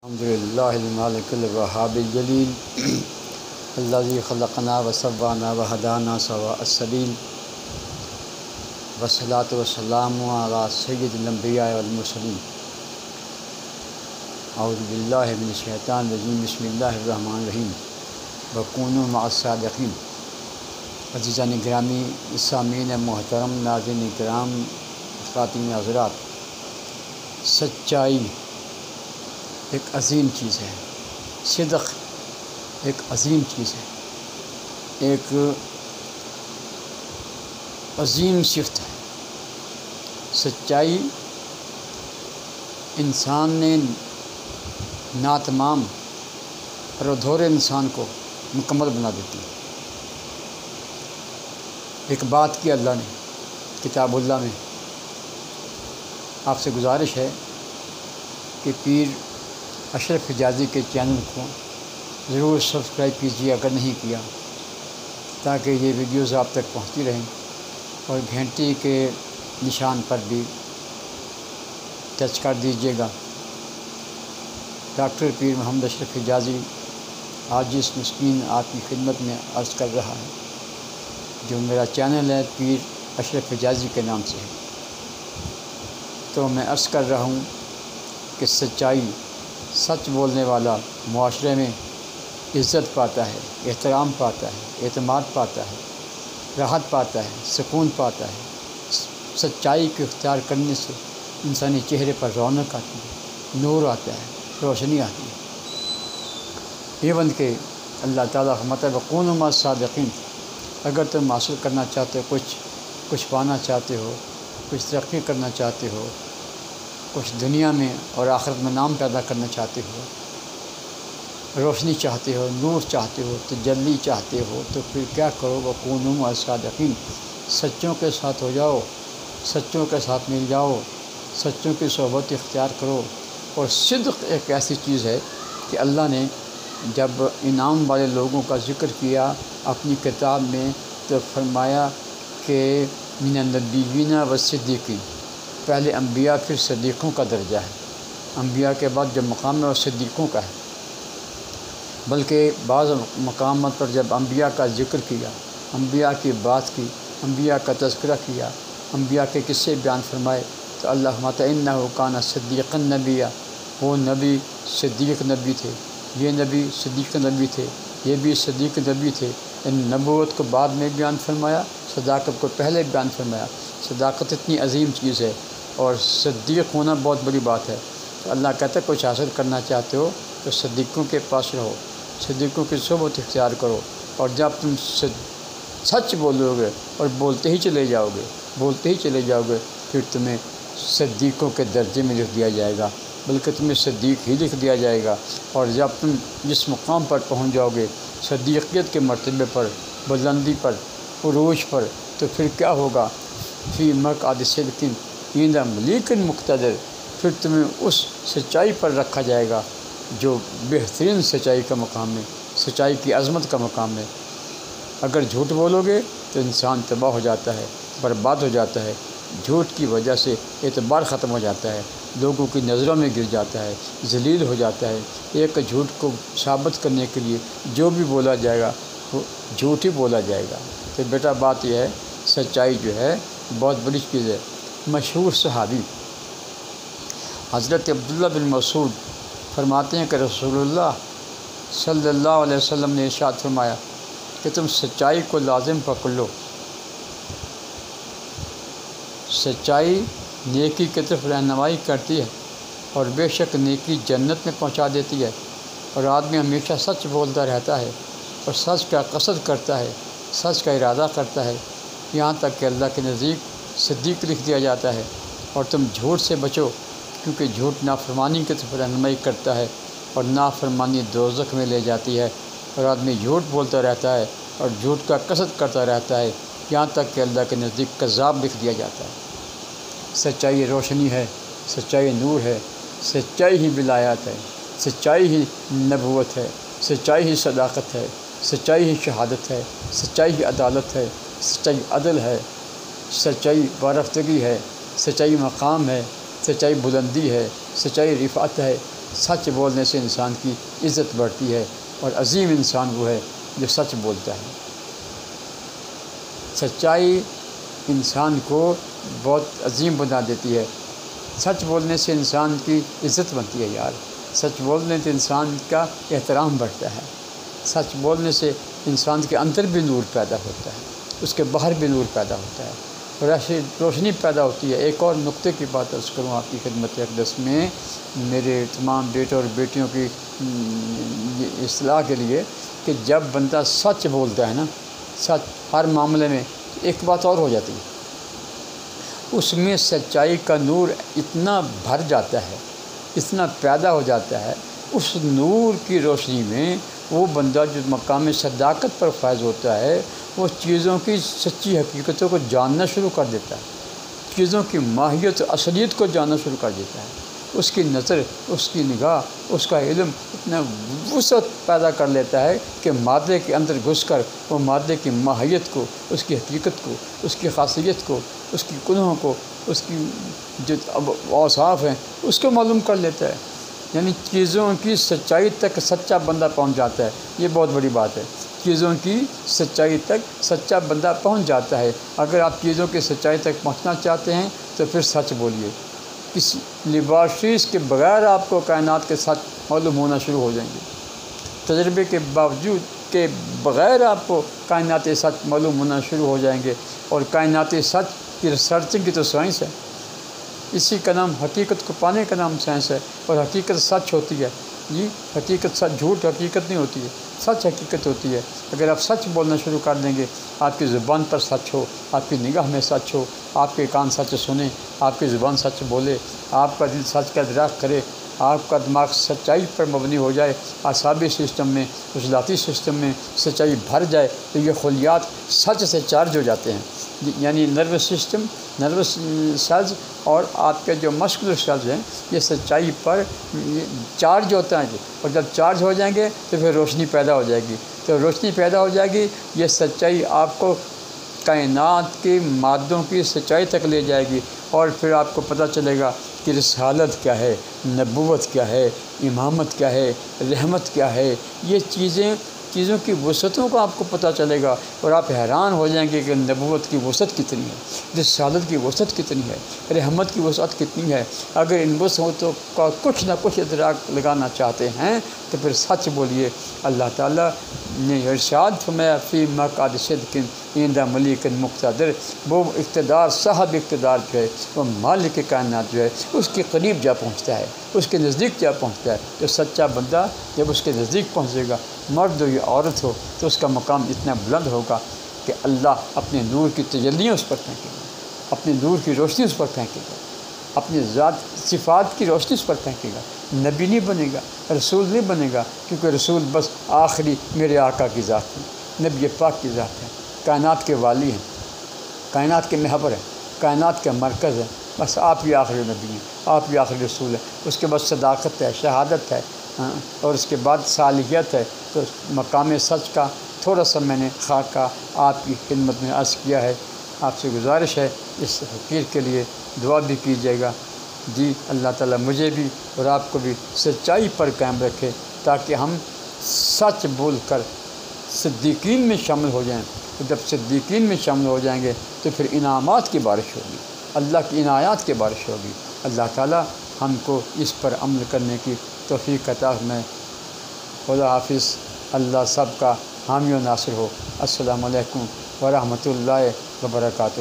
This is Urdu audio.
الحمدللہ المالک الوہاب الجلیل الذی خلقنا وسوانا وہدانا سواء السبیل والصلاۃ والسلام علی سید الانبیاء والمرسلین اعوذ باللہ من الشیطان الرجیم بسم اللہ الرحمن الرحیم وکونوا مع الصادقین۔ عزیزان گرامی، سامعین محترم، ناظرین کرام، خواتین حضرات، سچائی ایک عظیم چیز ہے، صدق ایک عظیم چیز ہے، ایک عظیم صفت ہے۔ سچائی انسان نے ناتمام اور ادھورے انسان کو مکمل بنا دیتی ہے۔ ایک بات کی اللہ نے کتاب اللہ میں، آپ سے گزارش ہے کہ پیر اشرف حجازی کے چینل کو ضرور سبسکرائب کیجیے اگر نہیں کیا، تاکہ یہ ویڈیوز آپ تک پہنچتی رہیں، اور گھنٹی کے نشان پر بھی ٹچ کر دیجیے گا۔ ڈاکٹر پیر محمد اشرف حجازی آج اس مسکین آپ کی خدمت میں عرض کر رہا ہے، جو میرا چینل ہے پیر اشرف حجازی کے نام سے ہے۔ تو میں عرض کر رہا ہوں کہ سچائی، سچ بولنے والا معاشرے میں عزت پاتا ہے، احترام پاتا ہے، اعتماد پاتا ہے، راحت پاتا ہے، سکون پاتا ہے۔ سچائی کو اختیار کرنے سے انسانی چہرے پر رونق آتی ہے، نور آتا ہے، روشنی آتی ہے۔ ایون کہ اللہ تعالیٰ مطلب وکونوا مع الصادقین، اگر تم حاصل کرنا چاہتے ہو، کچھ پانا چاہتے ہو، کچھ ترقی کرنا چاہتے ہو، کچھ دنیا میں اور آخرت میں نام پیدا کرنا چاہتے ہو، روشنی چاہتے ہو، نور چاہتے ہو، تجلی چاہتے ہو، تو پھر کیا کرو؟ وکونوا مع الصادقین، سچوں کے ساتھ ہو جاؤ، سچوں کے ساتھ مل جاؤ، سچوں کی صحبت اختیار کرو۔ اور صدق ایک ایسی چیز ہے کہ اللہ نے جب انعام والے لوگوں کا ذکر کیا اپنی کتاب میں، تو فرمایا کہ من النبیین والصدیقین، پہلے انبیاء پھر صدیقوں کا درجہ ہے۔ انبیاء کے بعد جو مقام ہے وہ صدیقوں کا ہے، بلکہ بعض مقامات پر جب انبیاء کا ذکر کیا، انبیاء کی بات کی، انبیاء کا تذکرہ کیا، انبیاء کے قصے بیان فرمائے، تو اللہ فرماتا ہے انہ کان صدیقا نبیّا، وہ نبی صدیق نبی تھے، یہ نبی صدیق نبی تھے، یہ بھی صدیق نبی تھے۔ ان نبوت کو بعد میں بیان فرمایا، صداقت کو پہلے بیان فرمایا۔ صداقت اتنی عظیم چیز ہے اور صدیق ہونا بہت بڑی بات ہے۔ تو اللہ کہتا ہے کچھ حاصل کرنا چاہتے ہو تو صدیقوں کے پاس رہو، صدیقوں کی صحبت اختیار کرو، اور جب تم سچ بولو گے اور بولتے ہی چلے جاؤ گے، پھر تمہیں صدیقوں کے درجے میں لکھ دیا جائے گا، بلکہ تمہیں صدیق ہی لکھ دیا جائے گا۔ اور جب تم جس مقام پر پہنچ جاؤ گے، صدیقیت کے مرتبے پر، بلندی پر، عروج پر، تو پھر کیا ہوگا؟ فی مقعد صدق عند ملیک مقتدر، پھر تمہیں اس سچائی پر رکھا جائے گا جو بہترین سچائی کا مقام ہے، سچائی کی عظمت کا مقام ہے۔ اگر جھوٹ بولو گے تو انسان تباہ ہو جاتا ہے، برباد ہو جاتا ہے، جھوٹ کی وجہ سے اعتبار ختم ہو جاتا ہے، لوگوں کی نظروں میں گر جاتا ہے، ذلیل ہو جاتا ہے۔ ایک جھوٹ کو ثابت کرنے کے لیے جو بھی بولا جائے گا وہ جھوٹ ہی بولا جائے گا۔ تو بیٹا بات یہ ہے، سچائی جو ہے بہت بڑی چیز ہے۔ مشہور صحابی حضرت عبداللہ بن مسعود فرماتے ہیں کہ رسول اللہ صلی اللہ علیہ وسلم نے ارشاد فرمایا کہ تم سچائی کو لازم پکڑ لو، سچائی نیکی کی طرف رہنمائی کرتی ہے، اور بے شک نیکی جنت میں پہنچا دیتی ہے۔ اور آدمی ہمیشہ سچ بولتا رہتا ہے اور سچ کا قصد کرتا ہے، سچ کا ارادہ کرتا ہے، یہاں تک کہ اللہ کے نزدیک صدیق لکھ دیا جاتا ہے۔ اور تم جھوٹ سے بچو، کیونکہ جھوٹ نافرمانی کی طرف رہنمائی کرتا ہے، اور نافرمانی دوزخ میں لے جاتی ہے۔ اور آدمی جھوٹ بولتا رہتا ہے اور جھوٹ کا قصد کرتا رہتا ہے، یہاں تک کہ اللہ کے نزدیک کذاب لکھ دیا جاتا ہے۔ سچائی روشنی ہے، سچائی نور ہے، سچائی ہی ولایات ہے، سچائی ہی نبوت ہے، سچائی ہی صداقت ہے، سچائی ہی شہادت ہے، سچائی ہی عدالت ہے، سچائی عدل ہے، سچائی بارفتگی ہے، سچائی مقام ہے، سچائی بلندی ہے، سچائی رفعت ہے۔ سچ بولنے سے انسان کی عزت بڑھتی ہے، اور عظیم انسان وہ ہے جو سچ بولتا ہے۔ سچائی انسان کو بہت عظیم بنا دیتی ہے۔ سچ بولنے سے انسان کی عزت بنتی ہے یار، سچ بولنے سے انسان کا احترام بڑھتا ہے، سچ بولنے سے انسان کے اندر بھی نور پیدا ہوتا ہے، اس کے باہر بھی نور پیدا ہوتا ہے، اور ایسی روشنی پیدا ہوتی ہے۔ ایک اور نقطے کی بات عرض کروں آپ کی خدمت اقدس میں، میرے تمام بیٹوں اور بیٹیوں کی اصلاح کے لیے، کہ جب بندہ سچ بولتا ہے نا، سچ ہر معاملے میں، ایک بات اور ہو جاتی ہے، اس میں سچائی کا نور اتنا بھر جاتا ہے، اتنا پیدا ہو جاتا ہے، اس نور کی روشنی میں وہ بندہ جو مقام صداقت پر فائز ہوتا ہے، وہ چیزوں کی سچی حقیقتوں کو جاننا شروع کر دیتا ہے، چیزوں کی ماہیت اصلیت کو جاننا شروع کر دیتا ہے۔ اس کی نظر، اس کی نگاہ، اس کا علم اتنا وسعت پیدا کر لیتا ہے کہ مادے کے اندر گھس کر وہ مادے کی ماہیت کو، اس کی حقیقت کو، اس کی خاصیت کو، اس کی کنہوں کو، اس کی جو اوصاف ہیں اس کو معلوم کر لیتا ہے۔ یعنی چیزوں کی سچائی تک سچا بندہ پہنچ جاتا ہے، یہ بہت بڑی بات ہے۔ چیزوں کی سچائی تک سچا بندہ پہنچ جاتا ہے۔ اگر آپ چیزوں کی سچائی تک پہنچنا چاہتے ہیں تو پھر سچ بولیے۔ کسی لیبارٹریز کے بغیر آپ کو کائنات کے سچ معلوم ہونا شروع ہو جائیں گے، تجربے کے باوجود کے بغیر آپ کو کائناتی سچ معلوم ہونا شروع ہو جائیں گے، اور کائناتی سچ کی ریسرچنگ کی تو سائنس ہے، اسی کا نام حقیقت کو پانے کا نام سائنس ہے، اور حقیقت سچ ہوتی ہے۔ جی حقیقت سچ، جھوٹ حقیقت نہیں ہوتی ہے، سچ حقیقت ہوتی ہے۔ اگر آپ سچ بولنا شروع کر دیں گے، آپ کی زبان پر سچ ہو، آپ کی نگاہ میں سچ ہو، آپ کے کان سچ سنیں، آپ کی زبان سچ بولے، آپ کا دل سچ کا ادراک کرے، آپ کا دماغ سچائی پر مبنی ہو جائے، اعصابی سسٹم میں، عضلاتی سسٹم میں سچائی بھر جائے، تو یہ خلیات سچ سے چارج ہو جاتے ہیں۔ یعنی نروس سسٹم، نروس سیلز اور آپ کے جو مسکولر سیلز ہیں، یہ سچائی پر چارج ہوتا ہے، اور جب چارج ہو جائیں گے تو پھر روشنی پیدا ہو جائے گی۔ تو روشنی پیدا ہو جائے گی، یہ سچائی آپ کو کائنات کے مادوں کی سچائی تک لے جائے گی، اور پھر آپ کو پتہ چلے گا کہ رسالت کیا ہے، نبوت کیا ہے، امامت کیا ہے، رحمت کیا ہے۔ یہ چیزوں کی وسعتوں کو آپ کو پتہ چلے گا، اور آپ حیران ہو جائیں گے کہ نبوت کی وسعت کتنی ہے، رسالت کی وسعت کتنی ہے، رحمت کی وسعت کتنی ہے۔ اگر ان وسعتوں کا کچھ نہ کچھ ادراک لگانا چاہتے ہیں تو پھر سچ بولیے۔ اللہ تعالیٰ نے ارشاد فرمایا فی مقعد صدق عند ملیک مقتدر، وہ اقتدار، صاحب اقتدار جو ہے، وہ مالک کائنات جو ہے، اس کے قریب جا پہنچتا ہے، اس کے نزدیک جا پہنچتا ہے۔ تو سچا بندہ جب اس کے نزدیک پہنچے گا، مرد ہو یا عورت ہو، تو اس کا مقام اتنا بلند ہوگا کہ اللہ اپنے نور کی تجلیاں اس پر پھینکے گا، اپنے نور کی روشنی اس پر پھینکے گا، اپنی ذات صفات کی روشنی اس پر پھینکے گا۔ نبی نہیں بنے گا، رسول نہیں بنے گا، کیونکہ رسول بس آخری میرے آقا کی ذات ہے، نبی پاک کی ذات ہے، کائنات کے والی ہیں، کائنات کے محور ہیں، کائنات کا مرکز ہے، بس آپ ہی آخری نبی ہیں، آپ ہی آخری رسول ہیں۔ اس کے بعد صداقت ہے، شہادت ہے، اور اس کے بعد صالحیت ہے۔ تو مقام سچ کا تھوڑا سا میں نے خاکہ آپ کی خدمت میں عرض کیا ہے۔ آپ سے گزارش ہے اس فقیر کے لیے دعا بھی کیجیے گا۔ جی اللہ تعالیٰ مجھے بھی اور آپ کو بھی سچائی پر قائم رکھے، تاکہ ہم سچ بول کر صدیقین میں شامل ہو جائیں۔ جب صدیقین میں شامل ہو جائیں گے تو پھر انعامات کی بارش ہوگی، اللہ کی عنایات کی بارش ہوگی۔ اللہ تعالیٰ ہم کو اس پر عمل کرنے کی توفیق عطا فرمائے۔ خدا حافظ۔ اللہ سب کا حامی و ناصر ہو۔ السلام علیکم ورحمۃ اللہ وبرکاتہ۔